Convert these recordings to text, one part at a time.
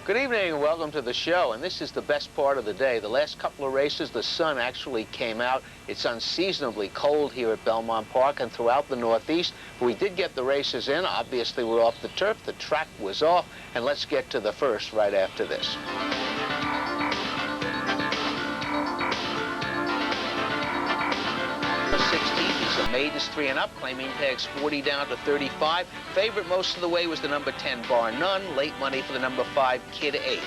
Good evening and welcome to the show, and this is the best part of the day. The last couple of races, the sun actually came out. It's unseasonably cold here at Belmont Park and throughout the Northeast. But we did get the races in. Obviously, we're off the turf. The track was off, and let's get to the first right after this. Maidens 3 and up, claiming tags 40 down to 35. Favorite most of the way was the number 10, Bar None. Late money for the number 5, Kid 8.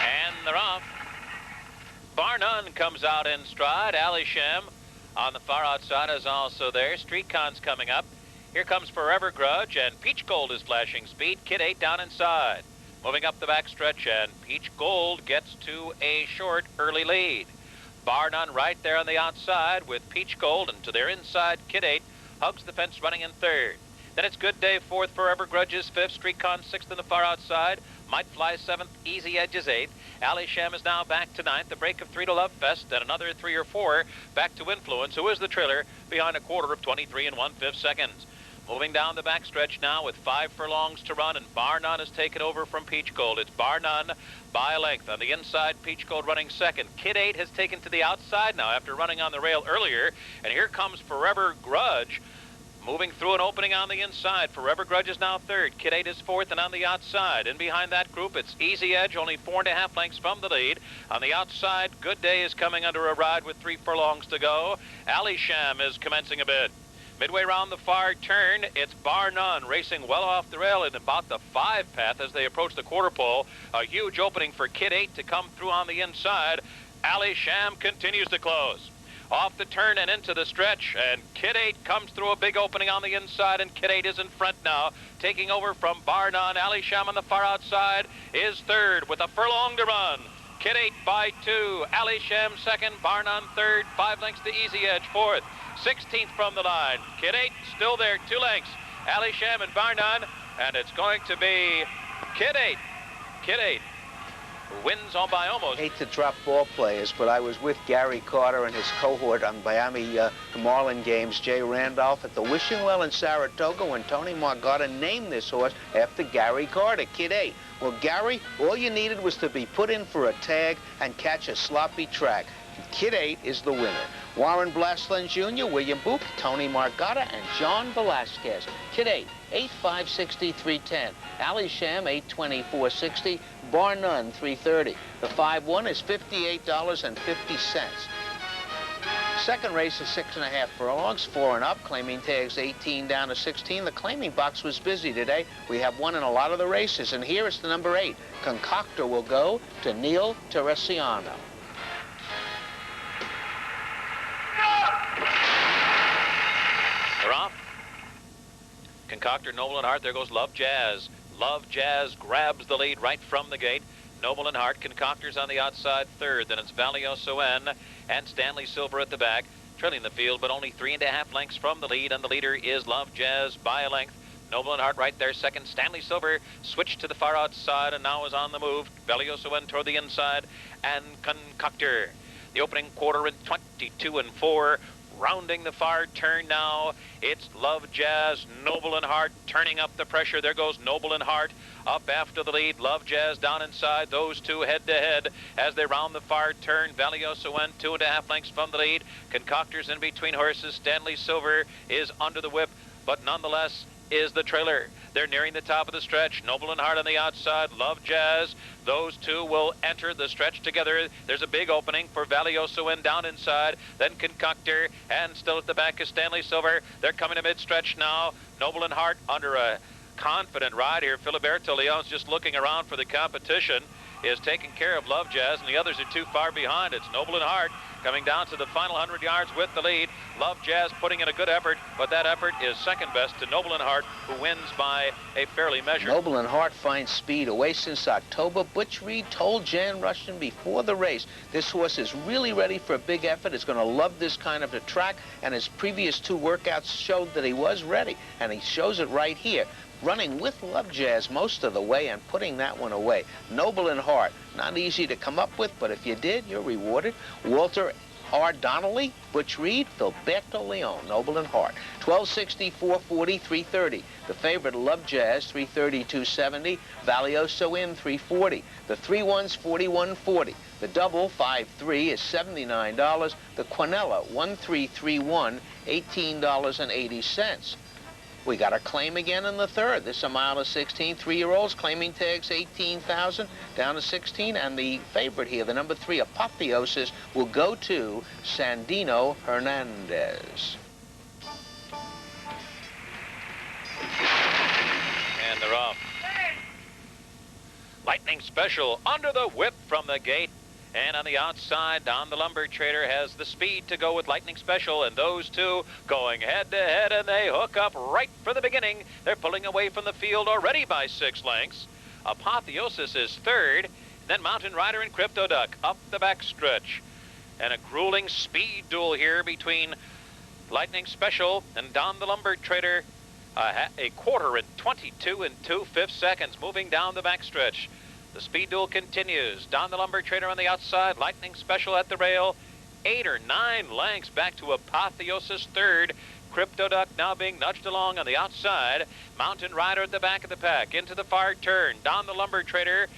And they're off. Bar None comes out in stride. Alisham on the far outside is also there. Street Con's coming up. Here comes Forever Grudge, and Peach Gold is flashing speed. Kid 8 down inside. Moving up the backstretch, and Peach Gold gets to a short early lead. Bar None right there on the outside with Peach Gold, and to their inside, Kid 8 hugs the fence running in third. Then it's Good Day fourth, Forever Grudges fifth, Street Con sixth in the far outside, Might Fly seventh, Easy Edges eighth. Alisham is now back to ninth, a break of 3 to Love Fest, and another 3 or 4 back to Influence, who is the trailer behind a quarter of 23 1/5 seconds. Moving down the backstretch now with 5 furlongs to run, and Bar None has taken over from Peach Gold. It's Bar None by a length. On the inside, Peach Gold running second. Kid 8 has taken to the outside now after running on the rail earlier. And here comes Forever Grudge moving through an opening on the inside. Forever Grudge is now third. Kid 8 is fourth and on the outside. And behind that group, it's Easy Edge, only 4.5 lengths from the lead. On the outside, Good Day is coming under a ride with 3 furlongs to go. Alisham is commencing a bid. Midway round the far turn, it's Bar None racing well off the rail in about the 5 path as they approach the quarter pole. A huge opening for Kid 8 to come through on the inside. Alisham continues to close. Off the turn and into the stretch, and Kid 8 comes through a big opening on the inside, and Kid 8 is in front now, taking over from Bar None. Alisham on the far outside is third with a furlong to run. Kid 8 by 2, Alisham second, Bar None third, 5 lengths to Easy Edge fourth. 16th from the line. Kid 8 still there, 2 lengths. Alisham and Bar None, and it's going to be Kid 8. Kid 8 wins on by almost. Hate to drop ball players, but I was with Gary Carter and his cohort on Miami Marlin games, Jay Randolph, at the Wishing Well in Saratoga when Tony Margotto named this horse after Gary Carter, Kid 8. Well, Gary, all you needed was to be put in for a tag and catch a sloppy track. Kid 8 is the winner. Warren Blaslin Jr., William Boop, Tony Margotto, and John Velasquez. Kid 8, 8/5/60, 310. Alisham, 8/24/60. Bar None, 330. The 5-1 is $58.50. Second race is 6.5 furlongs, 4 and up, claiming tags 18 down to 16. The claiming box was busy today. We have one in a lot of the races, and here is the number 8. Concoctor will go to Neil Teresiano. They're off. Concoctor, Noble and Heart. There goes Love Jazz. Love Jazz grabs the lead right from the gate. Noble and Heart. Concoctor's on the outside third. Then it's Valioso N and Stanley Silver at the back, trailing the field, but only 3.5 lengths from the lead, and the leader is Love Jazz by a length. Noble and Heart right there second. Stanley Silver switched to the far outside and now is on the move. Valioso N toward the inside, and Concoctor. The opening quarter in 22 4. Rounding the far turn now, it's Love Jazz, Noble and Heart turning up the pressure. There goes Noble and Heart up after the lead. Love Jazz down inside. Those two head to head as they round the far turn. Valioso N 2.5 lengths from the lead. Concoctor's in between horses. Stanley Silver is under the whip, but nonetheless is the trailer. They're nearing the top of the stretch. Noble and Heart on the outside. Love Jazz. Those two will enter the stretch together. There's a big opening for Valioso N down inside. Then Concoctor, and still at the back is Stanley Silver. They're coming to mid-stretch now. Noble and Heart under a confident ride here. Filiberto Leon's just looking around for the competition, is taking care of Love Jazz, and the others are too far behind. It's Noble and Heart coming down to the final 100 yards with the lead. Love Jazz putting in a good effort, but that effort is second best to Noble and Heart, who wins by a fairly measured. Noble and Heart finds speed away since October. Butch Reed told Jan Rushton before the race, this horse is really ready for a big effort. He's going to love this kind of a track, and his previous 2 workouts showed that he was ready, and he shows it right here. Running with Love Jazz most of the way and putting that one away. Noble and Heart, not easy to come up with, but if you did, you're rewarded. Walter R. Donnelly, Butch Reed, Filberto Leon, Noble and Hart. 1260, 440, 330. The favorite, Love Jazz, 330, 270. Valioso in, 340. The 3-1's 41.40. The double, 5-3, is $79. The Quinella, 1331, $18.80. We got a claim again in the third. This is a mile to 16, 3-year-olds, claiming tags 18,000 down to 16, and the favorite here, the number 3, Apotheosis, will go to Sandino Hernandez. And they're off. Lightning Special under the whip from the gate. And on the outside, Don the Lumber Trader has the speed to go with Lightning Special, and those two going head-to-head, and they hook up right for the beginning. They're pulling away from the field already by 6 lengths. Apotheosis is third, then Mountain Rider and Crypto Duck up the backstretch. And a grueling speed duel here between Lightning Special and Don the Lumber Trader. A quarter in 22 and 2/5 seconds, moving down the backstretch. The speed duel continues. Don the Lumber Trader on the outside. Lightning Special at the rail. 8 or 9 lengths back to Apotheosis third. Crypto Duck now being nudged along on the outside. Mountain Rider at the back of the pack. Into the far turn. Don the Lumber Trader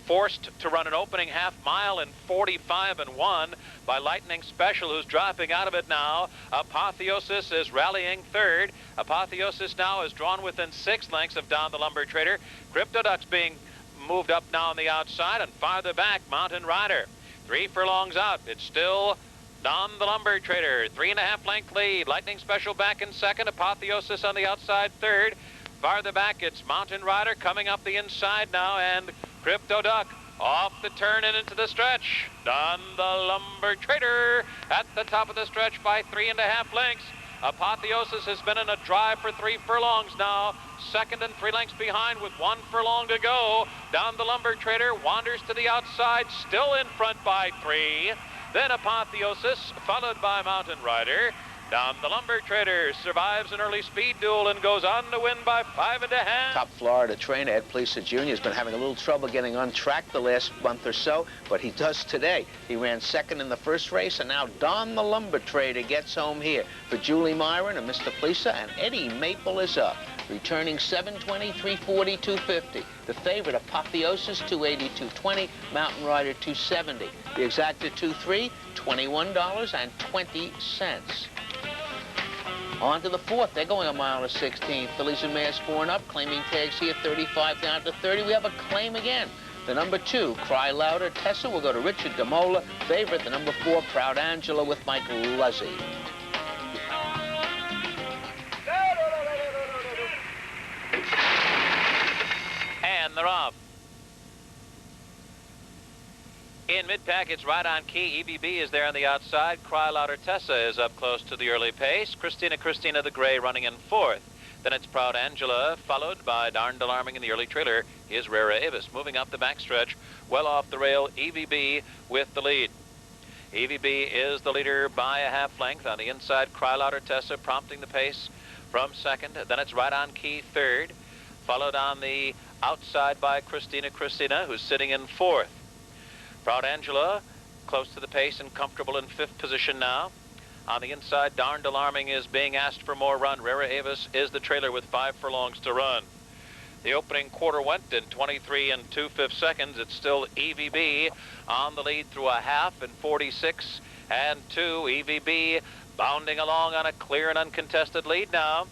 forced to run an opening half mile in 45 and 1 by Lightning Special, who's dropping out of it now. Apotheosis is rallying third. Apotheosis now is drawn within 6 lengths of Don the Lumber Trader. Crypto Duck's being moved up now on the outside, and farther back, Mountain Rider. 3 furlongs out. It's still Don the Lumber Trader. 3.5 length lead. Lightning Special back in second. Apotheosis on the outside third. Farther back, it's Mountain Rider coming up the inside now, and Crypto Duck off the turn and into the stretch. Don the Lumber Trader at the top of the stretch by 3.5 lengths. Apotheosis has been in a drive for 3 furlongs now. Second and 3 lengths behind with 1 furlong to go. Don the Lumber Trader wanders to the outside, still in front by 3. Then Apotheosis, followed by Mountain Rider. Don the Lumber Trader survives an early speed duel and goes on to win by 5.5. Top Florida trainer Ed Plesa Jr. has been having a little trouble getting on track the last month or so, but he does today. He ran second in the first race, and now Don the Lumber Trader gets home here for Julie Myron and Mr. Plesa, and Eddie Maple is up, returning 720, 340, 250. The favorite, Apotheosis, 280, 220. Mountain Rider, 270. The exacta 2-3, $21.20. On to the fourth. They're going a mile to 16. Fillies and Mares 4 and up. Claiming tags here, 35 down to 30. We have a claim again. The number 2, Cry Louder, Tessa, will go to Richard DeMola. Favorite, the number 4, Proud Angela with Mike Luzzy. And they're off. In mid-pack, it's Right On Key. EBB is there on the outside. Cry Louder Tessa is up close to the early pace. Christina the Gray running in fourth. Then it's Proud Angela, followed by Darned Alarming in the early trailer. Is Rara Avis moving up the backstretch. Well off the rail, EVB with the lead. EVB is the leader by a half length. On the inside, Cry Louder Tessa prompting the pace from second. Then it's Right On Key third, followed on the outside by Christina, who's sitting in fourth. Proud Angela, close to the pace and comfortable in fifth position now. On the inside, Darned Alarming is being asked for more run. Rara Avis is the trailer with 5 furlongs to run. The opening quarter went in 23 and 2/5 seconds. It's still EVB on the lead through a half in 46 and 2. EVB bounding along on a clear and uncontested lead now.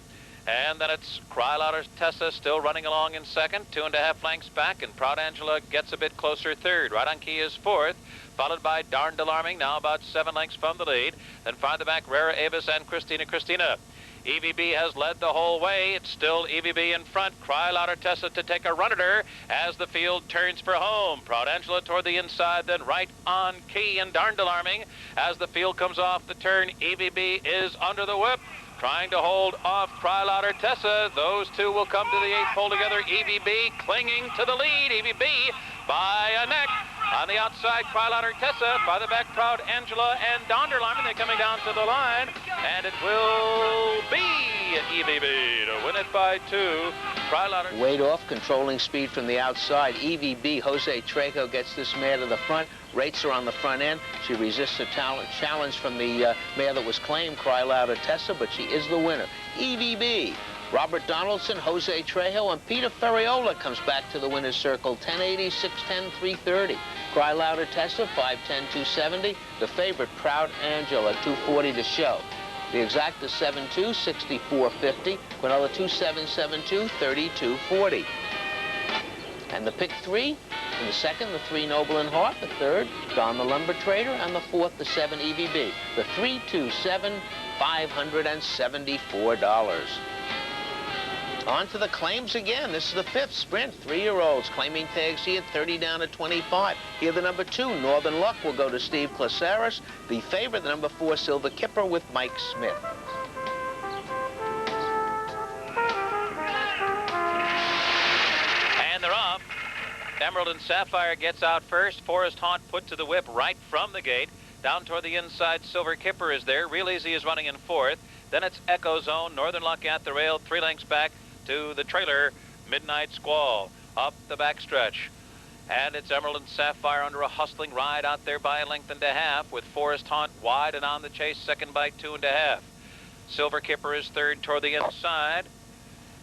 And then it's Cry Louder Tessa still running along in second, 2.5 lengths back, and Proud Angela gets a bit closer third. Right On Key is fourth, followed by Darned Alarming, now about 7 lengths from the lead. Then farther back, Rara Avis and Christina. EVB has led the whole way. It's still EVB in front. Cry Louder Tessa to take a run at her as the field turns for home. Proud Angela toward the inside, then Right On Key and Darned Alarming. As the field comes off the turn, EVB is under the whip, trying to hold off Cry Louder Tessa. Those two will come to the 8th pole together. EVB clinging to the lead. EVB by a neck. On the outside, Cry Louder Tessa. By the back, Proud Angela and Darned Alarming. They're coming down to the line. And it will be EVB to win it by 2. Crylouder. Weight off, controlling speed from the outside. EVB, Jose Trejo gets this mare to the front. Rates her on the front end. She resists a challenge from the mare that was claimed, Cry Louder Tessa, but she is the winner. EVB. Robert Donaldson, Jose Trejo, and Peter Ferriola comes back to the winner's circle. 1080, 610, 330. Cry Louder Tessa, 510, 270. The favorite, Proud Angela, 240 to show. The exact is 7-2, 64.50. Quinella 2772, 32.40. And the pick 3, in the second, the 3 Noble and Heart. The third, Don the Lumber Trader. And the fourth, the 7 EVB. The 3, 2, 7, $574. On to the claims again. This is the 5th sprint. 3-year-olds claiming tags here, 30 down to 25. Here the number 2, Northern Luck, will go to Steve Clasaris. The favorite, the number 4, Silver Kipper, with Mike Smith. And they're off. Emerald and Sapphire gets out first. Forest Haunt put to the whip right from the gate. Down toward the inside, Silver Kipper is there. Real Easy is running in 4th. Then it's Echo Zone. Northern Luck at the rail, 3 lengths back to the trailer, Midnight Squall, up the backstretch. And it's Emerald and Sapphire under a hustling ride out there by 1.5 lengths, with Forest Haunt wide and on the chase, second by 2.5. Silver Kipper is third toward the inside.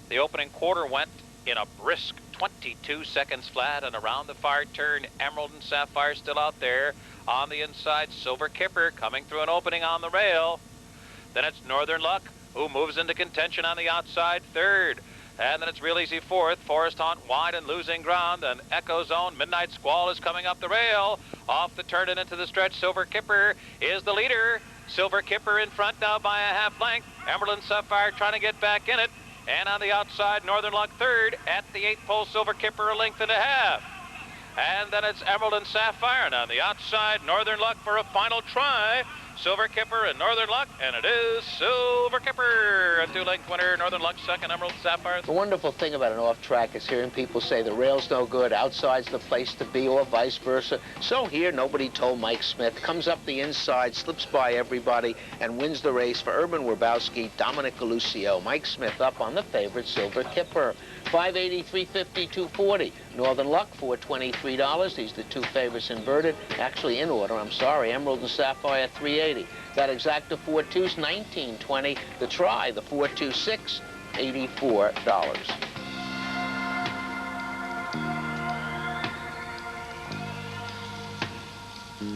The opening quarter went in a brisk 22 seconds flat, and around the far turn, Emerald and Sapphire still out there. On the inside, Silver Kipper coming through an opening on the rail. Then it's Northern Luck, who moves into contention on the outside, third. And then it's Real Easy, 4th. Forest Haunt wide and losing ground. And Echo Zone, Midnight Squall is coming up the rail. Off the turn and into the stretch, Silver Kipper is the leader. Silver Kipper in front now by a 1/2 length. Emerald and Sapphire trying to get back in it. And on the outside, Northern Luck third. At the 8th pole, Silver Kipper 1.5 lengths. And then it's Emerald and Sapphire. And on the outside, Northern Luck for a final try. Silver Kipper and Northern Luck, and it is Silver Kipper, a 2-length winner. Northern Luck second, Emerald Sapphire. The wonderful thing about an off-track is hearing people say the rail's no good, outside's the place to be, or vice versa. So here, Nobody Told Mike Smith comes up the inside, slips by everybody, and wins the race for Urban Werbowski, Dominic Galucio. Mike Smith up on the favorite, Silver Kipper. 580, 350, 240. Northern Luck, $423. These are the 2 favorites inverted. Actually in order, I'm sorry. Emerald and Sapphire, $380. That exacta 4-2's $19.20. The try, the 426, $84.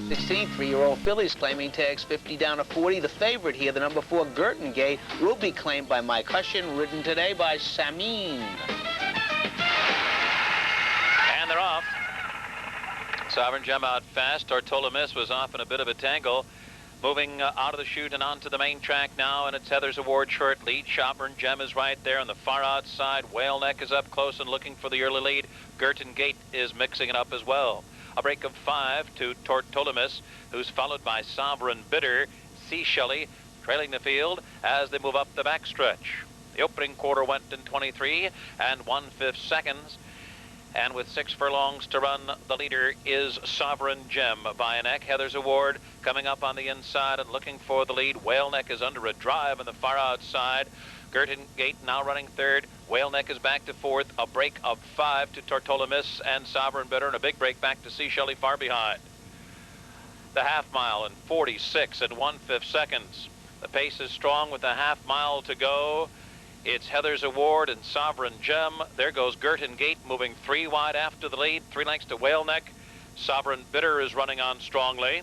16, 3-year-old fillies claiming tags 50 down to 40. The favorite here, the number 4 Girton Gate, will be claimed by Mike Hushin, ridden today by Samin. And they're off. Sovereign Gem out fast. Tortola Miss was off in a bit of a tangle. Moving out of the chute and onto the main track now, and it's Heather's Award short lead. Sovereign Gem is right there on the far outside. Whale Neck is up close and looking for the early lead. Girton Gate is mixing it up as well. A break of 5 to Tortolamus, who's followed by Sovereign Bidder. Sea Shelley trailing the field as they move up the backstretch. The opening quarter went in 23 1/5 seconds. And with 6 furlongs to run, the leader is Sovereign Gem by a neck. Heather's Award coming up on the inside and looking for the lead. Whale Neck is under a drive on the far outside. Girton Gate now running third. Whale Neck is back to 4th. A break of 5 to Tortola Miss and Sovereign Bidder, and a big break back to Sea Shelley far behind. The half mile in 46 1/5 seconds. The pace is strong with a half mile to go. It's Heather's Award and Sovereign Gem. There goes Girton Gate moving 3 wide after the lead. 3 lengths to Whale Neck. Sovereign Bidder is running on strongly.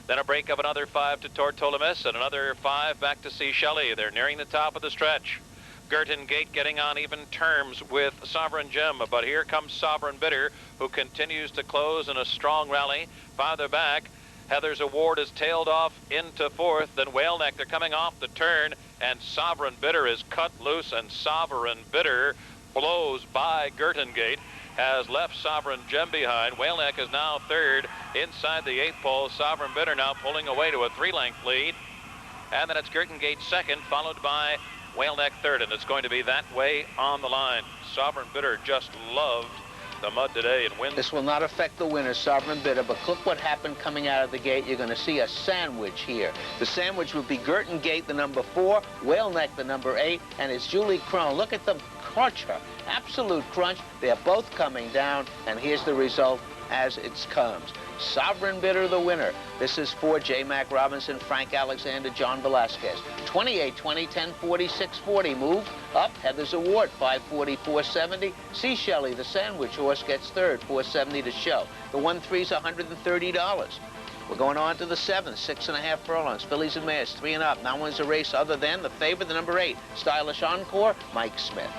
Then a break of another 5 to Tortola Miss and another 5 back to Sea Shelley. They're nearing the top of the stretch. Girton Gate getting on even terms with Sovereign Gem, but here comes Sovereign Bidder, who continues to close in a strong rally. Farther back, Heather's Award is tailed off into 4th. Then Whale Neck, they're coming off the turn, and Sovereign Bidder is cut loose, and Sovereign Bidder blows by Girton Gate, has left Sovereign Gem behind. Whale Neck is now 3rd inside the 8th pole. Sovereign Bidder now pulling away to a 3-length lead. And then it's Girton Gate 2nd, followed by Whale Neck 3rd, and it's going to be that way on the line. Sovereign Bidder just loved the mud today and wins. This will not affect the winner, Sovereign Bidder, but look what happened coming out of the gate. You're going to see a sandwich here. The sandwich would be Girton Gate, the number 4, Whale Neck, the number 8, and it's Julie Crone. Look at the cruncher. Absolute crunch. They're both coming down, and here's the result as it comes. Sovereign Bidder, the winner. This is for J. Mac Robinson, Frank Alexander, John Velasquez. 28-20, 10-40, 6-40. Move up. Heather's Award, 5-40, 470. C. Shelley, the sandwich horse, gets third, 470 to show. The 1-3's $130. We're going on to the 7th, 6.5 furlongs. Fillies and Mares, 3 and up. Now one's a race other than the favorite, the number 8, Stylish Encore, Mike Smith.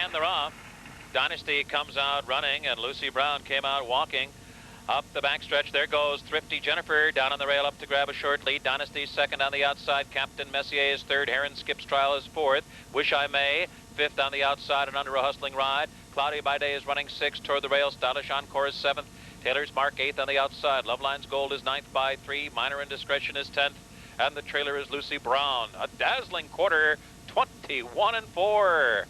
And they're off. Dynasty comes out running, and Lucy Brown came out walking. Up the backstretch, there goes Thrifty Jennifer down on the rail up to grab a short lead. Dynasty's second on the outside. Captain Messier is third. Heron Skips Trial is fourth. Wish I May, fifth on the outside and under a hustling ride. Cloudy by Day is running sixth toward the rail. Stylish Encore is seventh. Taylor's Mark eighth on the outside. Loveline's Gold is ninth by 3. Minor Indiscretion is 10th. And the trailer is Lucy Brown. A dazzling quarter, 21-4.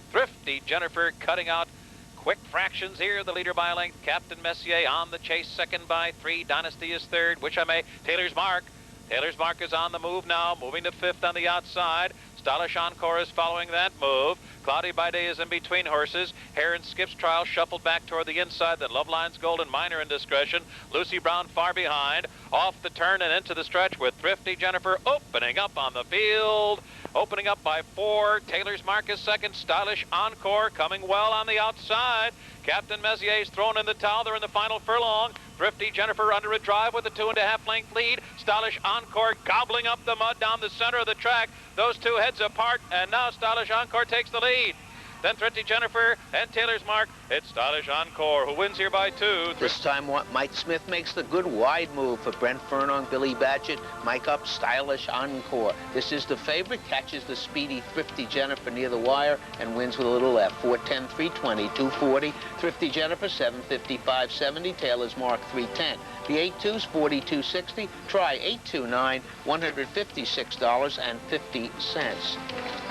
Thrifty Jennifer cutting out quick fractions here. The leader by a length. Captain Messier on the chase, second by 3. Dynasty is third. Wish I May. Taylor's Mark. Taylor's Mark is on the move now, moving to fifth on the outside. Stylish Encore is following that move. Cloudy by Day is in between horses. Heron Skips Trial shuffled back toward the inside. Then Loveline's Gold and Minor Indiscretion. Lucy Brown far behind. Off the turn and into the stretch with Thrifty Jennifer opening up on the field. Opening up by 4. Taylor's Mark is second. Stylish Encore coming well on the outside. Captain Messier's thrown in the towel. They're in the final furlong. Thrifty Jennifer under a drive with a 2.5 length lead. Stylish Encore gobbling up the mud down the center of the track. Those two heads apart, and now Stylish Encore takes the lead. Then Thrifty Jennifer and Taylor's Mark. It's Stylish Encore who wins here by 2. This time Mike Smith makes the good wide move for Brent Furlong, Billy Badgett. Mike up, Stylish Encore. This is the favorite, catches the speedy Thrifty Jennifer near the wire and wins with a little left. 410, 320, 240. Thrifty Jennifer, 755, 70. Taylor's Mark, 310. The 8-2's 42.60. Try 829, $156.50.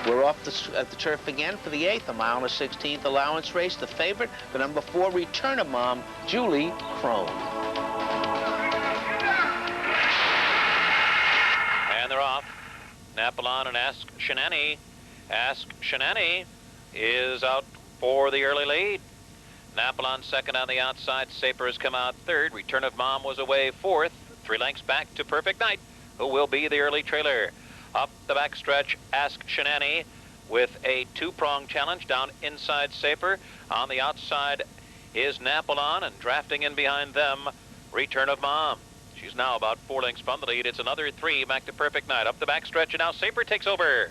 We're off the turf again for the 8th, a mile and a 16th allowance race. The favorite, the number 4, Return of Mom, Julie Crone. And they're off. Napoleon and Ask Shenaney. Ask Shenaney is out for the early lead. Napoleon second on the outside. Saper has come out third. Return of Mom was away fourth. 3 lengths back to Perfect Night, who will be the early trailer. Up the backstretch, Ask Shenaney with a 2-prong challenge down inside Saper. On the outside is Napoleon, and drafting in behind them, Return of Mom. She's now about 4 lengths from the lead. It's another 3 back to Perfect Night. Up the backstretch, and now Saper takes over.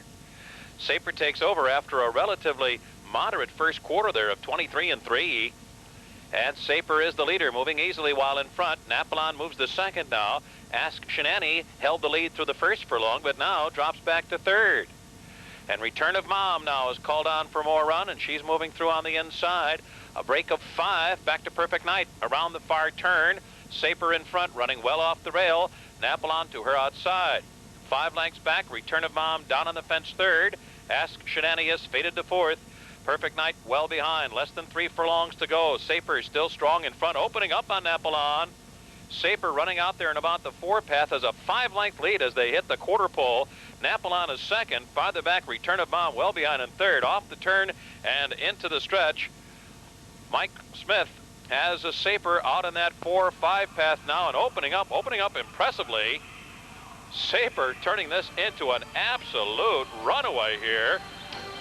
Saper takes over after a relatively moderate first quarter there of 23-3. And Saper is the leader, moving easily while in front. Napoleon moves to second now. Ask Shenaney held the lead through the first furlong, but now drops back to third. And Return of Mom now is called on for more run, and she's moving through on the inside. A break of 5 back to Perfect Night around the far turn. Saper in front, running well off the rail. Napoleon to her outside. 5 lengths back, Return of Mom down on the fence third. Ask Shenaney is faded to fourth. Perfect Night well behind, less than 3 furlongs to go. Saper still strong in front, opening up on Napoleon. Saper running out there in about the 4 path as a 5-length lead as they hit the quarter pole. Napoleon is second. Farther back, Return of Mom well behind in third. Off the turn and into the stretch. Mike Smith has a Saper out in that 4-5 path now and opening up impressively. Saper turning this into an absolute runaway here.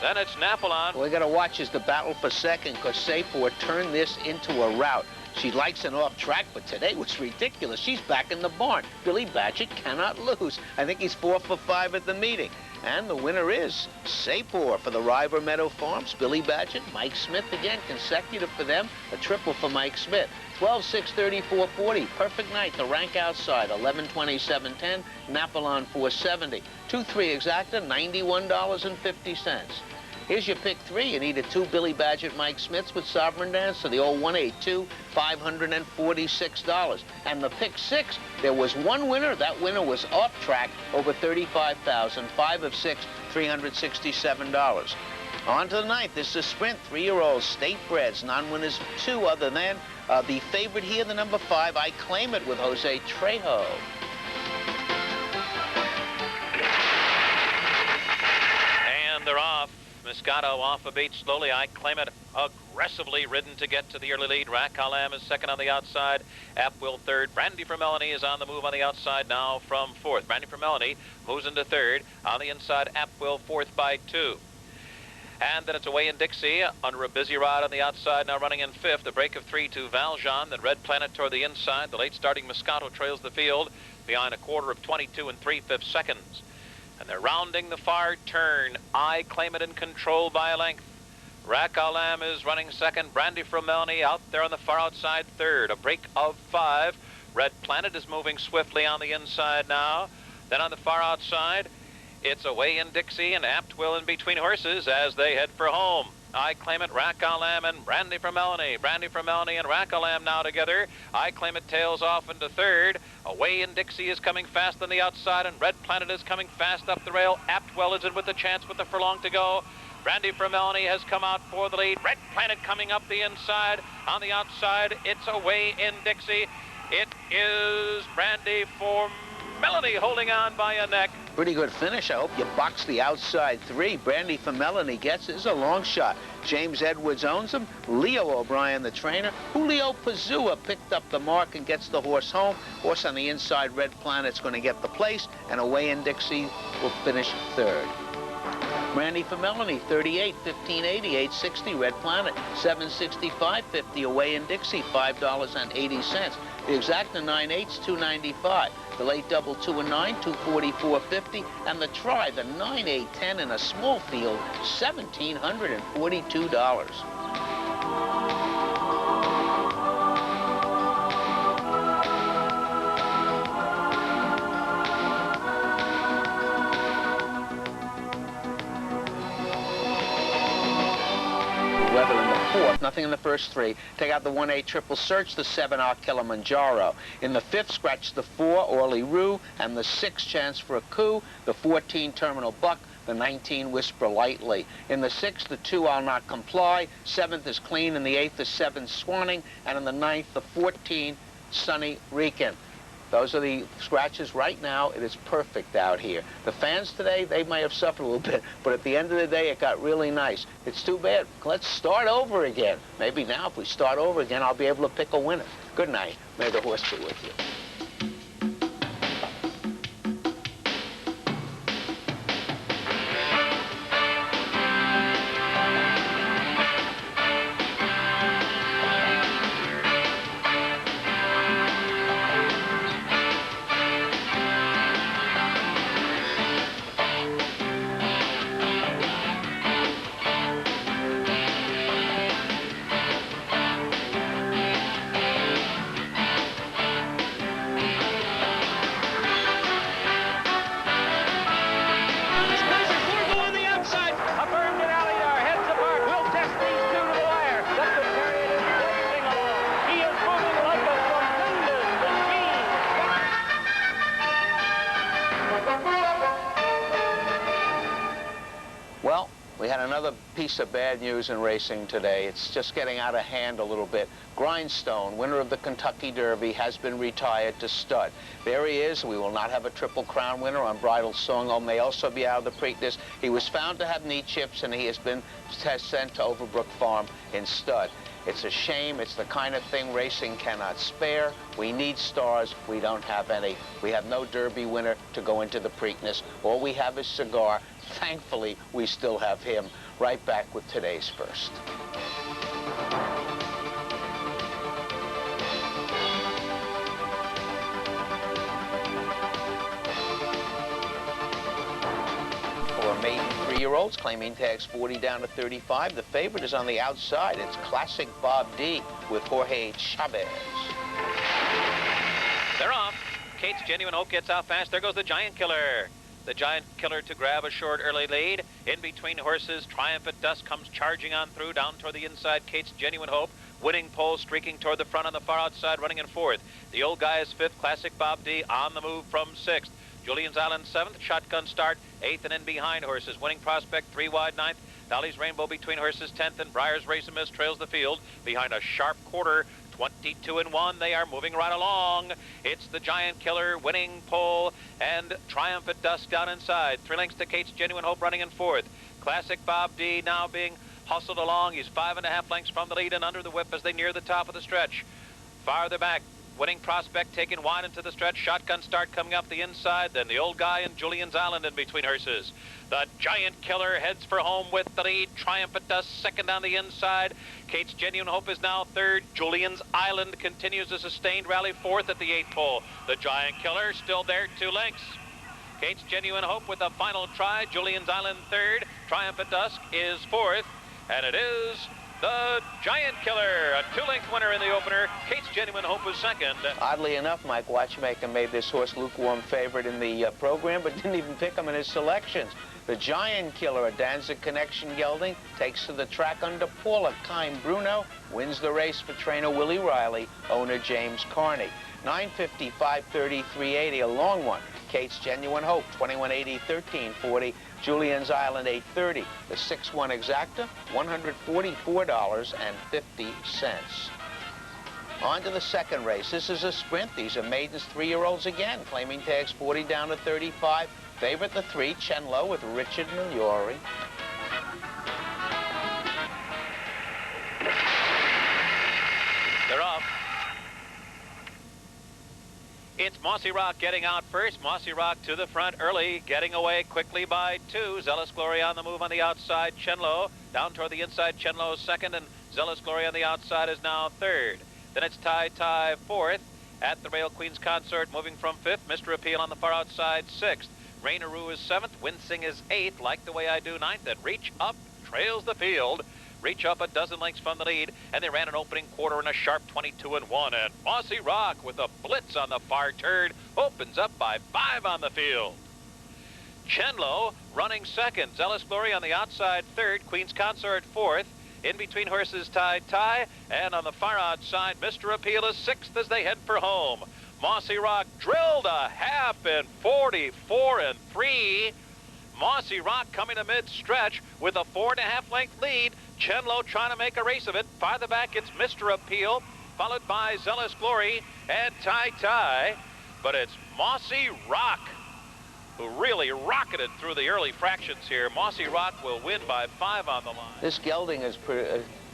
Then it's Napoleon. Well, we got to watch as the battle for second, because Saper turned this into a rout. She likes an off track, but today was ridiculous. She's back in the barn. Billy Badgett cannot lose. I think he's 4 for 5 at the meeting. And the winner is Saper for the River Meadow Farms. Billy Badgett, Mike Smith again, consecutive for them. A triple for Mike Smith. 12, 6, 34, 40. Perfect Night, the rank outside, 11, 27, 10. Napoleon, 470. 2-3 exacta, $91.50. Here's your pick 3. You needed 2 Billy Badgett, Mike Smiths with Sovereign Dance. So the old 182, $546. And the pick 6, there was one winner. That winner was off track, over $35,000. 5 of 6, $367. On to the ninth. This is a sprint. 3-year-olds, state breds, non-winners 2 other than the favorite here, the number 5, I Claim It, with Jose Trejo. And they're off. Moscato off a beat slowly. I Claim It aggressively ridden to get to the early lead. Rakalam is second on the outside. Apwill third. Brandy for Melanie is on the move on the outside now from fourth. Brandy for Melanie moves into third. On the inside, Apwill fourth by 2. And then it's Away in Dixie under a busy ride on the outside, now running in fifth. A break of 3 to Valjean. Then Red Planet toward the inside. The late starting Moscato trails the field behind a quarter of 22 3/5 seconds. And they're rounding the far turn. I Claim It in control by a length. Rakalam is running second. Brandy from Melanie out there on the far outside third. A break of 5. Red Planet is moving swiftly on the inside now. Then on the far outside, it's Away in Dixie and Aptwill in between horses as they head for home. I Claim It, Rakalam, and Brandy for Melanie. Brandy for Melanie and Rakalam now together. I Claim It tails off into third. Away in Dixie is coming fast on the outside, and Red Planet is coming fast up the rail. Aptwill is in with a chance with the furlong to go. Brandy for Melanie has come out for the lead. Red Planet coming up the inside. On the outside, it's Away in Dixie. It is Brandy for Melanie holding on by a neck. Pretty good finish. I hope you box the outside 3. Brandy for Melanie gets it. It's a long shot. James Edwards owns him. Leo O'Brien, the trainer. Julio Pazua picked up the mark and gets the horse home. Horse on the inside, Red Planet's going to get the place, and Away in Dixie will finish third. Brandy for Melanie, 38, 15.80, 8.60. Red Planet, 7.65.50. Away in Dixie, $5.80. The exacta 9/8, 2.95. The late double 2 and 9, 244.50, and the try, the 9, 8, 10 in a small field, $1,742. Weather in the fourth, nothing in the first 3. Take out the 1-8 Triple Search, the 7 Kilimanjaro. In the 5th, scratch the 4 Orly Roo, and the 6 Chance for a Coup, the 14 Terminal Buck, the 19 Whisper Lightly. In the 6th, the 2 I'll Not Comply, 7th is Clean, and the 8th is 7 Swanning, and in the 9th, the 14 Sunny Rican. Those are the scratches right now. It is perfect out here. The fans today, they may have suffered a little bit, but at the end of the day, it got really nice. It's too bad. Let's start over again. Maybe now, if we start over again, I'll be able to pick a winner. Good night. May the horse be with you. Well, we had another piece of bad news in racing today. It's just getting out of hand a little bit. Grindstone, winner of the Kentucky Derby, has been retired to stud. There he is. We will not have a Triple Crown winner on Bridal Song. Oh, may also be out of the Preakness. He was found to have knee chips, and he has been sent to Overbrook Farm in stud. It's a shame. It's the kind of thing racing cannot spare. We need stars. We don't have any. We have no Derby winner to go into the Preakness. All we have is Cigar. Thankfully, we still have him. Right back with today's first. For maiden 3-year-olds, claiming tags 40 down to 35. The favorite is on the outside. It's Classic Bob D with Jorge Chavez. They're off. Kate's Genuine Hope gets out fast. There goes the Giant Killer. The Giant Killer to grab a short early lead. In between horses, Triumph at Dusk comes charging on through, down toward the inside. Kate's Genuine Hope, winning pole, streaking toward the front on the far outside, running in fourth. The Old Guy is fifth. Classic Bob D on the move from sixth. Julian's Island 7th. Shotgun Start 8th, and in behind horses. Winning Prospect 3 wide 9th. Dolly's Rainbow between horses 10th, and Briar's Race and Miss trails the field behind a sharp quarter. 22-1. They are moving right along. It's the Giant Killer winning pole, and Triumph at Dusk down inside. 3 lengths to Kate's Genuine Hope running in 4th. Classic Bob D now being hustled along. He's 5.5 lengths from the lead and under the whip as they near the top of the stretch. Farther back, Winning Prospect taken wide into the stretch. Shotgun Start coming up the inside. Then the Old Guy and Julian's Island in between horses. The Giant Killer heads for home with the lead. Triumph at Dusk second on the inside. Kate's Genuine Hope is now third. Julian's Island continues a sustained rally 4th at the 8th pole. The Giant Killer still there 2 lengths. Kate's Genuine Hope with a final try. Julian's Island third. Triumph at Dusk is 4th. And it is the Giant Killer, a 2-length winner in the opener. Kate's Genuine Hope was second. Oddly enough, Mike Watchmaker made this horse lukewarm favorite in the program, but didn't even pick him in his selections. The Giant Killer, a Danzig connection gelding, takes to the track under Paula Kime Bruno, wins the race for trainer Willie Riley, owner James Carney. 950, 530, 380, a long one. Kate's Genuine Hope, 2180, 1340. Julian's Island, 830. The 6-1 exacta, $144.50. On to the second race. This is a sprint. These are maidens 3-year-olds again, claiming tags 40 down to 35. Favorite the 3, Chenlo with Richard Miliori. They're off. It's Mossy Rock getting out first. Mossy Rock to the front early, getting away quickly by 2. Zealous Glory on the move on the outside. Chenlo down toward the inside. Chenlo second, and Zealous Glory on the outside is now third. Then it's Tie 4th. At the Rail Queen's Consort moving from 5th. Mr. Appeal on the far outside 6th. Rainaroo is 7th. Wincing is 8th. Like the Way I Do 9th. And Reach Up trails the field. Reach Up a dozen lengths from the lead, and they ran an opening quarter in a sharp 22-1. And Mossy Rock with a blitz on the far turn opens up by 5 on the field. Chenlo running second. Zealous Glory on the outside third. Queen's Consort 4th. In between horses Tie, and on the far outside, Mr. Appeal is 6th as they head for home. Mossy Rock drilled a half in 44-3. Mossy Rock coming to mid-stretch with a 4.5 length lead. Chenlo trying to make a race of it. Farther back, it's Mr. Appeal, followed by Zealous Glory and Tie. But it's Mossy Rock who really rocketed through the early fractions here. Mossy Rock will win by 5 on the line. This gelding is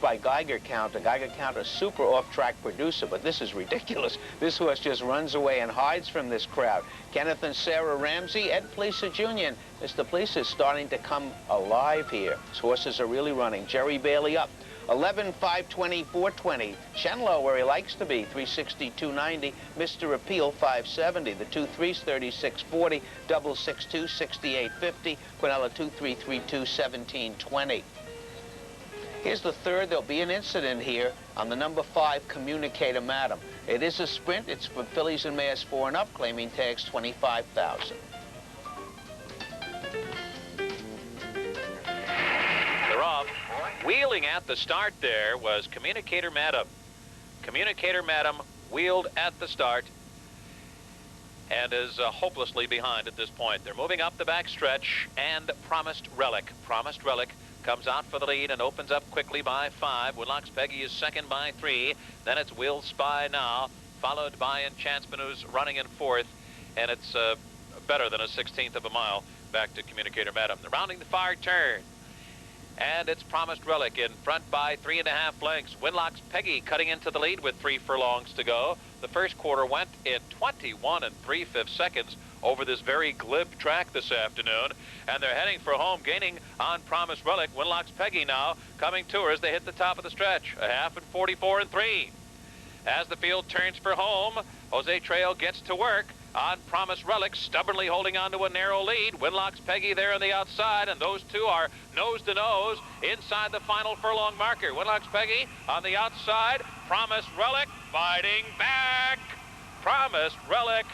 by Geiger Counter. Geiger Counter, super off-track producer, but this is ridiculous. This horse just runs away and hides from this crowd. Kenneth and Sarah Ramsey, Ed Plesa Jr. Mr. Plesa is starting to come alive here. His horses are really running. Jerry Bailey up. 11, 520, 420. Chenlo where he likes to be, 360, 290. Mr. Appeal, 570. The 2-3s, 3640. Double 6-2, 6850. Quinella 2-3-3-2, 1720. Here's the third. There'll be an incident here on the number 5, Communicator Madam. It is a sprint. It's for fillies and mares 4 and up, claiming tags 25,000. They're off. Wheeling at the start there was Communicator Madam. Communicator Madam wheeled at the start and is hopelessly behind at this point. They're moving up the back stretch, and Promised Relic. Promised Relic comes out for the lead and opens up quickly by 5. Woodlock's Peggy is second by 3. Then it's Will Spy now, followed by Enchantment, who's running in 4th, and it's better than a 16th of a mile back to Communicator Madam. They're rounding the far turn, and it's Promised Relic in front by 3.5 lengths. Winlock's Peggy cutting into the lead with 3 furlongs to go. The first quarter went in 21 3/5 seconds over this very glib track this afternoon, and they're heading for home, gaining on Promised Relic. Winlock's Peggy now coming to her as they hit the top of the stretch, a half in 44-3. As the field turns for home, Jose Trejo gets to work on Promised Relic, stubbornly holding on to a narrow lead. Winlock's Peggy there on the outside, and those two are nose to nose inside the final furlong marker. Winlock's Peggy on the outside. Promised Relic fighting back. Promised Relic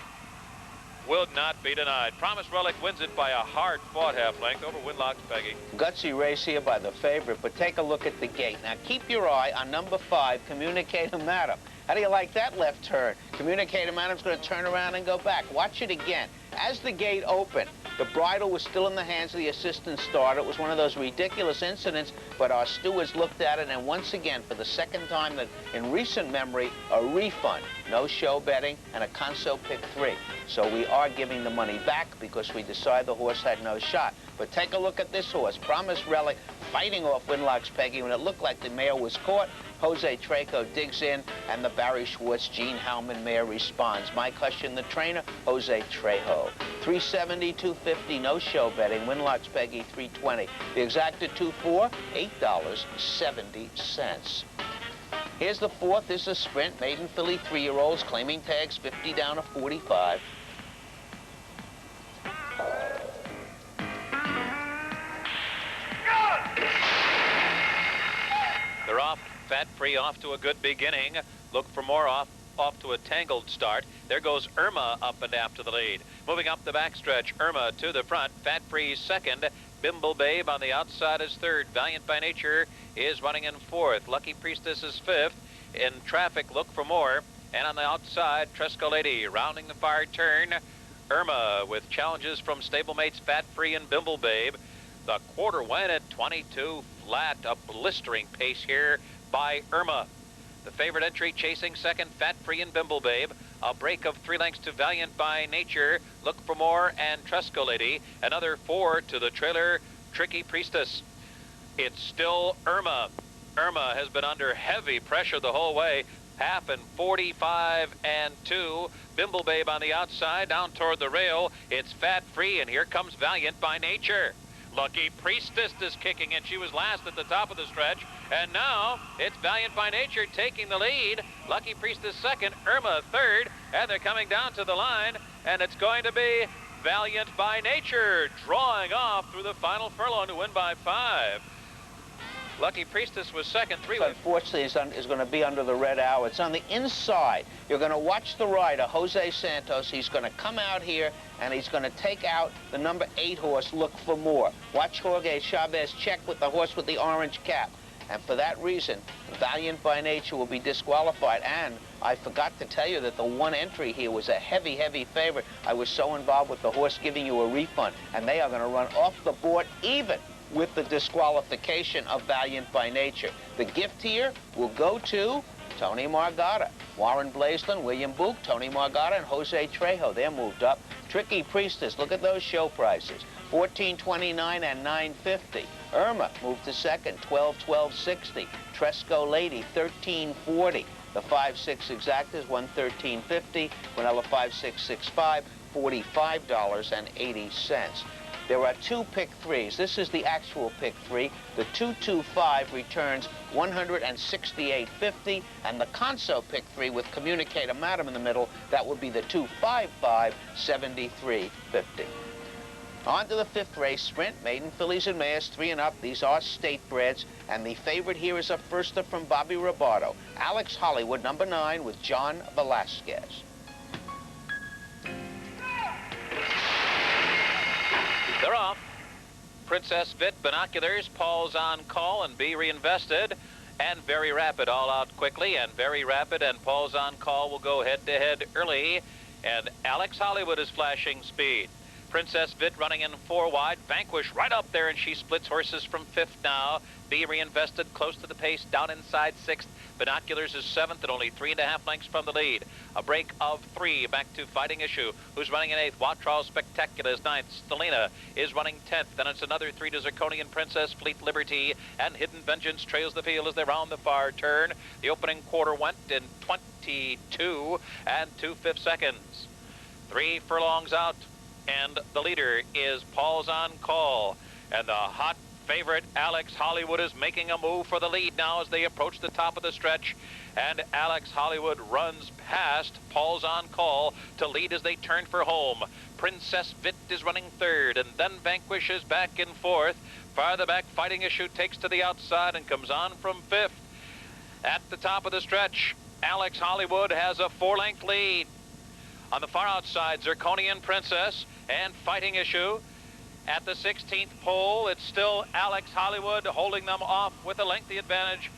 will not be denied. Promised Relic wins it by a hard-fought half length over Winlock's Peggy. Gutsy race here by the favorite, but take a look at the gate. Now keep your eye on number 5, Communicator Madam. How do you like that left turn? Communicator Madam's going to turn around and go back. Watch it again. As the gate opened, the bridle was still in the hands of the assistant starter. It was one of those ridiculous incidents, but our stewards looked at it, and once again, for the second time that in recent memory, a refund, no show betting, and a Conso pick 3. So we are giving the money back because we decided the horse had no shot. But take a look at this horse, Promise Relic, fighting off Winlock's Peggy when it looked like the mare was caught. Jose Treco digs in, and the Barry Schwartz, Gene Howman mare responds. My question, the trainer, Jose Trejo. 370, 250, no show betting. Winlock's Peggy, 320. The exacta 2-4, $8.70. Here's the fourth. This is a sprint. Maiden filly 3-year-olds, claiming tags 50 down to 45. They're off. Fat Free off to a good beginning. Look for more off to a tangled start. There goes Irma up and after the lead. Moving up the backstretch, Irma to the front. Fat Free second. Bimble Babe on the outside is third. Valiant by Nature is running in fourth. Lucky Priestess is fifth. In traffic, Look for More. And on the outside, Tresco Lady rounding the far turn. Irma with challenges from stablemates Fat Free and Bimble Babe. The quarter went at 22 flat, a blistering pace here by Irma. The favorite entry chasing second, Fat Free and Bimble Babe. A break of 3 lengths to Valiant by Nature, Look for More, and Tresco Lady. Another 4 to the trailer, Tricky Priestess. It's still Irma. Irma has been under heavy pressure the whole way. Half and 45 and 2. Bimble Babe on the outside, down toward the rail. It's Fat Free, and here comes Valiant by Nature. Lucky Priestess is kicking in. She was last at the top of the stretch. And now it's Valiant by Nature taking the lead. Lucky Priestess second, Irma third. And they're coming down to the line. And it's going to be Valiant by Nature drawing off through the final furlong to win by 5. Lucky Priestess was second, 3. Unfortunately, is going to be under the red hour. It's on the inside. You're going to watch the rider, Jose Santos. He's going to come out here, and he's going to take out the number 8 horse, Look for More. Watch Jorge Chavez check with the horse with the orange cap. And for that reason, Valiant by Nature will be disqualified. And I forgot to tell you that the one entry here was a heavy, heavy favorite. I was so involved with the horse giving you a refund. And they are going to run off the board even with the disqualification of Valiant by Nature. The gift here will go to Tony Margada, Warren Blaisland, William Book, Tony Margada, and Jose Trejo. They're moved up. Tricky Priestess, look at those show prices. $14.29 and $9.50. Irma moved to second, $12.60. Tresco Lady, $13.40. The 5-6 exactas, $113.50. Quinella 5-6-6-5, $45.80. There are 2 pick 3s. This is the actual pick 3. The 225 returns $168.50, and the Conso pick 3 with Communicator Madam in the middle, that would be the 255, $73.50. On to the 5th race, sprint, maiden fillies and mares, 3 and up. These are state breds, and the favorite here is a firster from Bobby Roboto. Alex Hollywood, number 9, with John Velasquez. They're off. Princess Vit, Binoculars, Paul's on call, and Be Reinvested. And Very Rapid all out quickly, and Very Rapid and Paul's on call will go head-to-head early. And Alex Hollywood is flashing speed. Princess Vit running in 4 wide. Vanquish right up there, and she splits horses from 5th now. Be Reinvested close to the pace, down inside 6th. Binoculars is 7th and only 3.5 lengths from the lead. A break of 3 back to Fighting Issue, who's running in 8th. Watrall Spectacular is 9th. Stelina is running 10th. Then it's another 3 to Zirconian Princess, Fleet Liberty, and Hidden Vengeance trails the field as they round the far turn. The opening quarter went in 22 and 2/5 seconds. 3 furlongs out, and the leader is Paul's on call. And the hot favorite, Alex Hollywood, is making a move for the lead now as they approach the top of the stretch. And Alex Hollywood runs past Paul's on call to lead as they turn for home. Princess Vit is running 3rd, and then Vanquish is back in 4th. Farther back, Fighting Issue takes to the outside and comes on from 5th. At the top of the stretch, Alex Hollywood has a 4-length lead. On the far outside, Zirconian Princess and Fighting Issue. At the 16th pole, it's still Alex Hollywood holding them off with a lengthy advantage.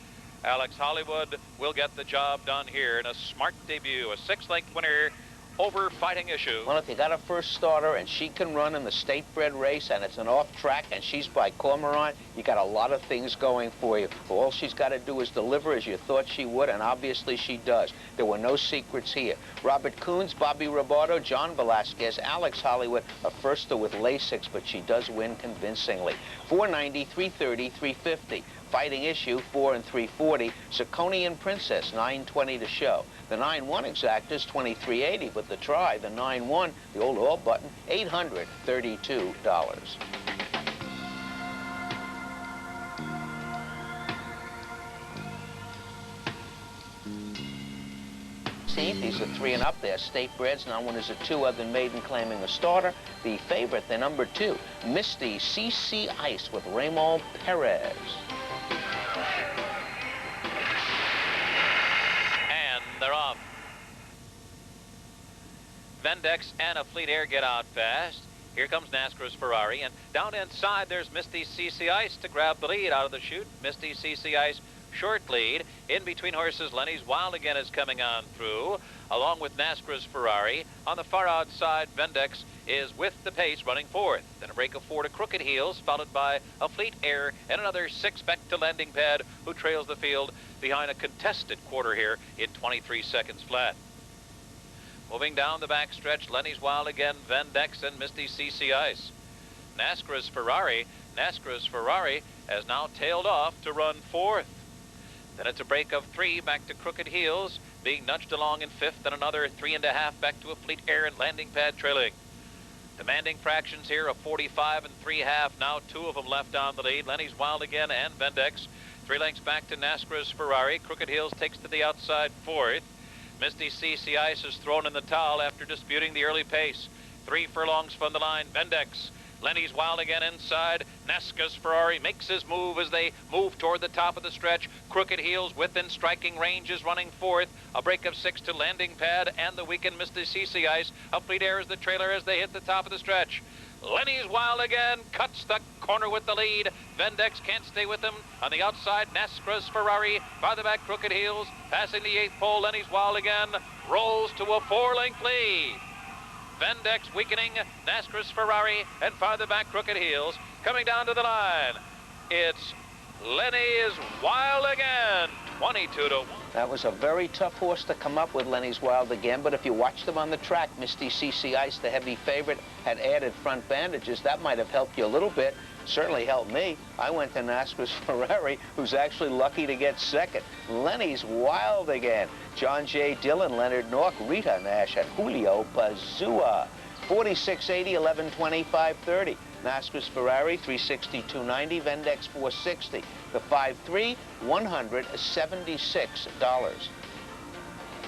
Alex Hollywood will get the job done here in a smart debut. A 6-length winner over Fighting Issue. Well, if you got a first starter and she can run in the state-bred race and it's an off-track and she's by Cormorant, you got a lot of things going for you. All she's got to do is deliver as you thought she would, and obviously she does. There were no secrets here. Robert Coons, Bobby Roberto, John Velasquez, Alex Hollywood, a firster with Lasix, but she does win convincingly. 490, 330, 350. Fighting Issue, 4 and 340. Zirconian Princess, 920 to show. The 9-1 exact is 2380, but the try, the 9-1, the old all button, $832. These are 3 and up. They're state breds. Now one is a 2 other than maiden claiming a starter. The favorite, the number 2, Misty CC Ice with Raymond Perez. And they're off. Vendex and a Fleet Air get out fast. Here comes NASCAR's Ferrari, and down inside there's Misty CC Ice to grab the lead out of the chute. Misty CC Ice, short lead. In between horses, Lenny's Wild Again is coming on through, along with NASCAR's Ferrari. On the far outside, Vendex is with the pace, running fourth. Then a break of 4 to Crooked Heels, followed by a Fleet Air and another 6 back to Landing Pad, who trails the field behind a contested quarter here in 23 seconds flat. Moving down the back stretch, Lenny's Wild Again, Vendex, and Misty CC Ice. NASCAR's Ferrari has now tailed off to run fourth. Then it's a break of 3 back to Crooked Heels, being nudged along in fifth, and another 3.5 back to a Fleet Air and Landing Pad trailing. Demanding fractions here of 45 and 3.5. Now 2 of them left on the lead. Lenny's Wild Again and Vendex. 3 lengths back to NASCAR's Ferrari. Crooked Heels takes to the outside fourth. Misty CC Ice is thrown in the towel after disputing the early pace. 3 furlongs from the line. Vendex. Lenny's Wild Again inside. NASCAR's Ferrari makes his move as they move toward the top of the stretch. Crooked Heels within striking range is running fourth. A break of 6 to Landing Pad and the weakened Misty CC Ice. A Fleet Air is the trailer as they hit the top of the stretch. Lenny's Wild Again cuts the corner with the lead. Vendex can't stay with him. On the outside, NASCAR's Ferrari. Farther back, Crooked Heels. Passing the 8th pole, Lenny's Wild Again rolls to a 4-length lead. Vendex weakening, NASCAR's Ferrari, and farther back, Crooked Heels. Coming down to the line, it's Lenny's Wild Again, 22 to 1. That was a very tough horse to come up with, Lenny's Wild Again, but if you watched them on the track, Misty CC Ice, the heavy favorite, had added front bandages. That might have helped you a little bit. Certainly helped me. I went to NASCAR's Ferrari, who's actually lucky to get second. Lenny's Wild Again. John J. Dillon, Leonard Nork, Rita Nash, and Julio Pazua. 46.80, 11.20, 5.30. NASCAR's Ferrari, 360, 290. Vendex, 460. The 5.3, $176.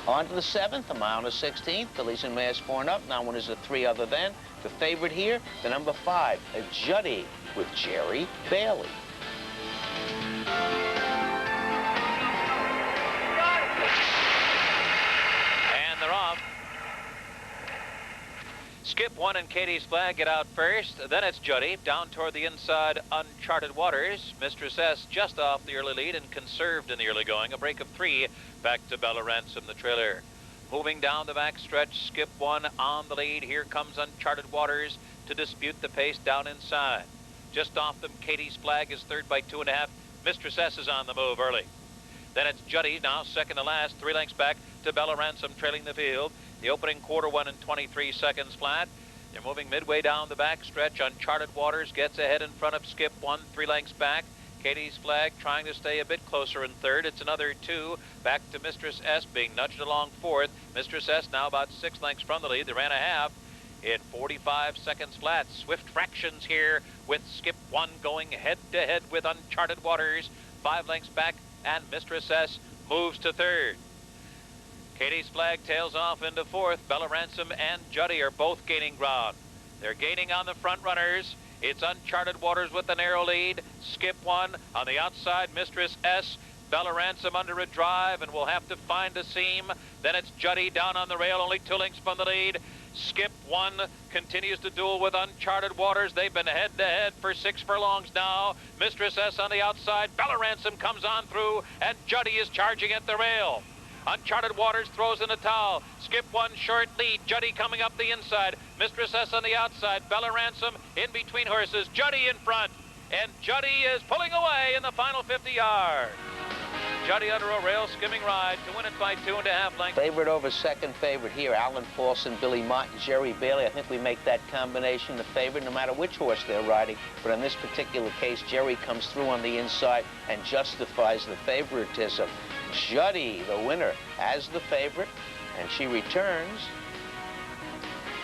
On to the 7th, a mile and a 16th. Fillies and Mares 4 and up. Now one is a 3 other than. The favorite here, the number 5, a Juddy with Jerry Bailey. And they're off. Skip One and Katie's Flag get out first. Then it's Juddy down toward the inside, Uncharted Waters. Mistress S just off the early lead and conserved in the early going. A break of 3 back to Bella Ransom, the trailer. Moving down the back stretch, Skip One on the lead. Here comes Uncharted Waters to dispute the pace down inside. Just off them, Katie's Flag is third by 2.5. Mistress S is on the move early. Then it's Juddy, now second to last, 3 lengths back to Bella Ransom, trailing the field. The opening quarter 1 in 23 seconds flat. They're moving midway down the back stretch. Uncharted Waters gets ahead in front of Skip One, 3 lengths back. Katie's Flag trying to stay a bit closer in third. It's another 2 back to Mistress S, being nudged along fourth. Mistress S now about 6 lengths from the lead. They ran a half in 45 seconds flat. Swift fractions here with Skip One going head-to-head with Uncharted Waters. 5 lengths back, and Mistress S moves to third. Katie's Flag tails off into fourth. Bella Ransom and Juddy are both gaining ground. They're gaining on the front runners. It's Uncharted Waters with the narrow lead. Skip One on the outside, Mistress S. Bella Ransom under a drive and will have to find a seam. Then it's Juddy down on the rail, only 2 lengths from the lead. Skip One continues to duel with Uncharted Waters. They've been head-to-head for 6 furlongs now. Mistress S on the outside. Bella Ransom comes on through, and Juddy is charging at the rail. Uncharted Waters throws in a towel. Skip One short lead. Juddy coming up the inside. Mistress S on the outside. Bella Ransom in between horses. Juddy in front. And Juddy is pulling away in the final 50 yards. Juddy under a rail skimming ride to win it by 2.5 lengths. Favorite over second favorite here. Alan Paulson, Billy Mott, and Jerry Bailey. I think we make that combination the favorite no matter which horse they're riding. But in this particular case, Jerry comes through on the inside and justifies the favoritism. Juddy, the winner, as the favorite, and she returns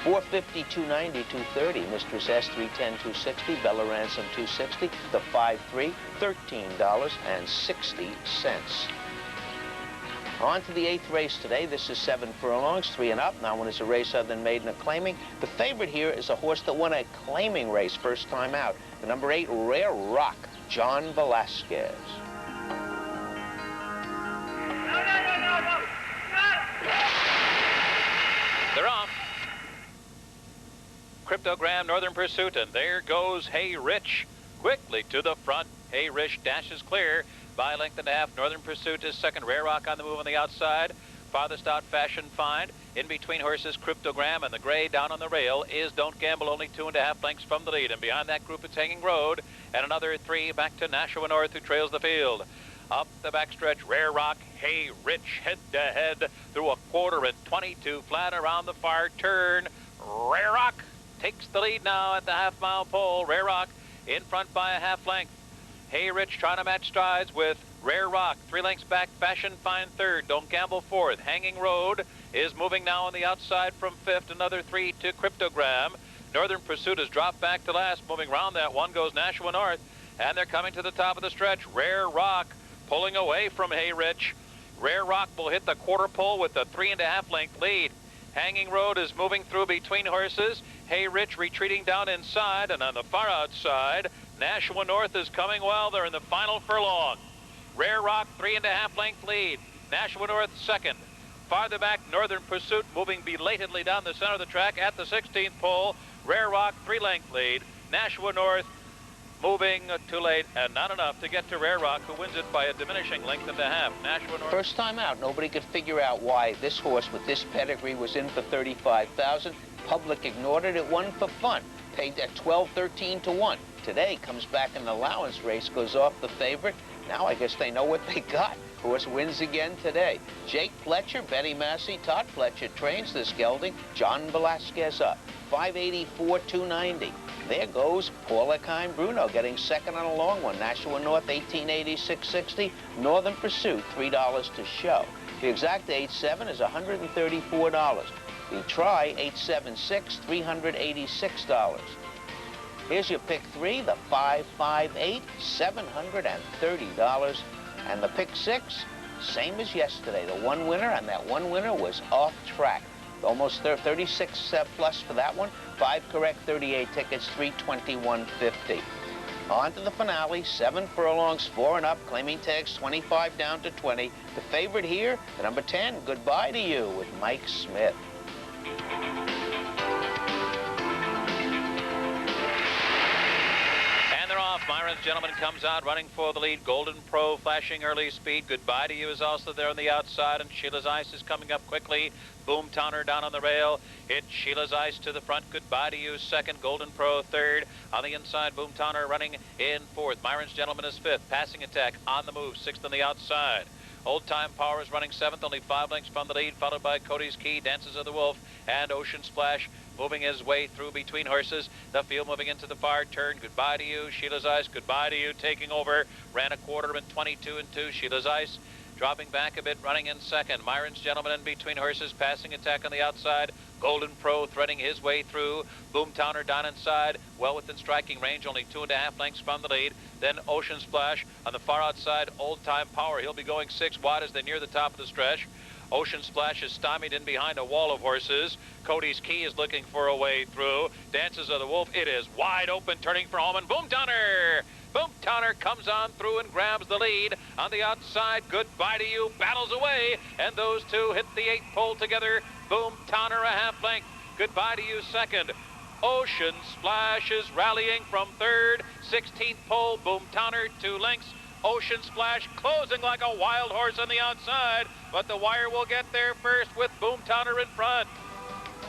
450, 290, 230. Mistress S, 310, 260. Bella Ransom, 260. The 5-3, $13.60. On to the 8th race today. This is 7 furlongs, 3 and up. Now one is a race other than maiden or claiming. The favorite here is a horse that won a claiming race first time out. The number 8, Rare Rock, John Velasquez. They're off. Cryptogram, Northern Pursuit, and there goes Hey Rich quickly to the front. Hey Rich dashes clear by a length and a half. Northern Pursuit is second. Rare Rock on the move on the outside. Farthest out, Fashion Find. In between horses, Cryptogram, and the gray down on the rail is Don't Gamble, only 2.5 lengths from the lead. And behind that group, it's Hanging Road, and another 3 back to Nashua North, who trails the field. Up the backstretch, Rare Rock, Hey Rich, head-to-head through a quarter and 22 flat around the far turn. Rare Rock takes the lead now at the half-mile pole. Rare Rock in front by a half length. Hey Rich trying to match strides with Rare Rock. 3 lengths back, Fashion Find third. Don't Gamble fourth. Hanging Road is moving now on the outside from fifth. Another 3 to Cryptogram. Northern Pursuit has dropped back to last. Moving around that one goes Nashua North. And they're coming to the top of the stretch. Rare Rock pulling away from Hey Rich. Rare Rock will hit the quarter pole with a 3.5 length lead. Hanging Road is moving through between horses. Hey Rich retreating down inside, and on the far outside, Nashua North is coming well. They're in the final furlong. Rare Rock, 3.5 length lead. Nashua North second. Farther back, Northern Pursuit moving belatedly down the center of the track at the 16th pole. Rare Rock, 3 length lead. Nashua North moving too late and not enough to get to Rare Rock, who wins it by a diminishing length and a half. Nashua North. First time out, nobody could figure out why this horse with this pedigree was in for $35,000. Public ignored it. It won for fun. Paid at 12, 13 to 1. Today comes back in the allowance race, goes off the favorite. Now I guess they know what they got. Horse wins again today. Jake Fletcher, Betty Massey, Todd Fletcher trains this gelding. John Velasquez up. 584, 290. There goes Paulakine Bruno getting second on a long one. Nashua North, 1886.60. Northern Pursuit, $3 to show. The exact 8.7 is $134. The try, 876, $386. Here's your pick 3, the 558, $730. And the pick 6, same as yesterday. The one winner, and that one winner was off track. Almost 36 plus for that one. 5 correct, 38 tickets, $321.50. On to the finale, 7 furlongs, 4 and up, claiming tags 25 down to 20. The favorite here, the number 10, Goodbye to You with Mike Smith. Myron's Gentleman comes out running for the lead. Golden Pro flashing early speed. Goodbye to You is also there on the outside, and Sheila's Ice is coming up quickly. Boom Towner down on the rail. It's Sheila's Ice to the front. Goodbye to You second. Golden Pro third. On the inside, Boom Towner running in fourth. Myron's Gentleman is fifth. Passing Attack on the move, sixth on the outside. Old Time Power is running seventh, only 5 lengths from the lead, followed by Cody's Key, Dances of the Wolf, and Ocean Splash moving his way through between horses. The field moving into the far turn. Goodbye to You. Sheila's Ice, Goodbye to You, taking over. Ran a quarter in 22 and 2. Sheila's Ice dropping back a bit, running in second. Myron's Gentleman in between horses. Passing Attack on the outside. Golden Pro threading his way through. Boom Towner down inside, well within striking range, only 2.5 lengths from the lead. Then Ocean Splash on the far outside. Old Time Power, he'll be going 6 wide as they near the top of the stretch. Ocean Splash is stymied in behind a wall of horses. Cody's Key is looking for a way through. Dances of the Wolf, it is wide open, turning for home, and Boom Towner! Boom Towner comes on through and grabs the lead. On the outside, Goodbye to You battles away, and those two hit the 8th pole together. Boom Towner a half length. Goodbye to you, second. Ocean Splash is rallying from third. 16th pole, Boomtowner 2 lengths. Ocean Splash closing like a wild horse on the outside, but the wire will get there first with Boomtowner in front.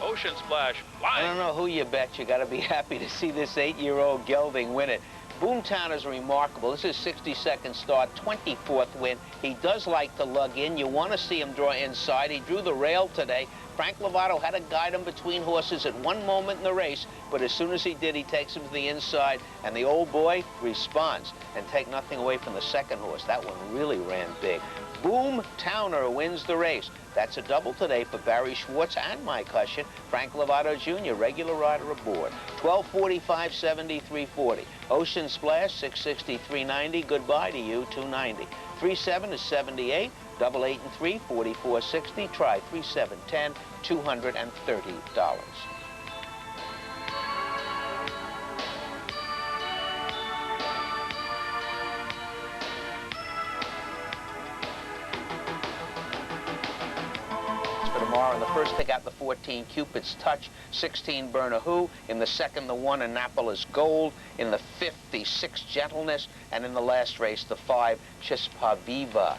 Ocean Splash flying. I don't know who you bet. You got to be happy to see this 8-year-old gelding win it. Boomtown is remarkable. This is 62nd start, 24th win. He does like to lug in. You want to see him draw inside. He drew the rail today. Frank Lovato had to guide him between horses at one moment in the race, but as soon as he did, he takes him to the inside, and the old boy responds. And take nothing away from the second horse. That one really ran big. Boomtowner wins the race. That's a double today for Barry Schwartz and Mike Hushin. Frank Lovato Jr., regular rider aboard. 12:45, 73.40. Ocean Splash, 663.90. Goodbye to you, 290. 3-7 is 78. Double 8 and 3, 44.60. Try 3-7-10, $230. Tomorrow. In the first, they got the 14, Cupid's Touch, 16, Burner Who. In the second, the 1, Annapolis Gold. In the fifth, the 6, Gentleness. And in the last race, the 5, Chispa Viva.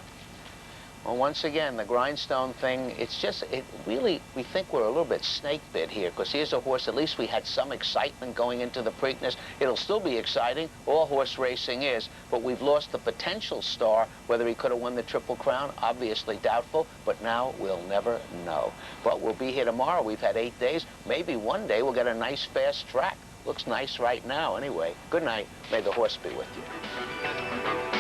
Well, once again, the grindstone thing, it's just, it really, we think we're a little bit snake bit here, because here's a horse, at least we had some excitement going into the Preakness. It'll still be exciting, all horse racing is, but we've lost the potential star. Whether he could have won the Triple Crown, obviously doubtful, but now we'll never know. But we'll be here tomorrow. We've had 8 days. Maybe one day we'll get a nice, fast track. Looks nice right now, anyway. Good night. May the horse be with you.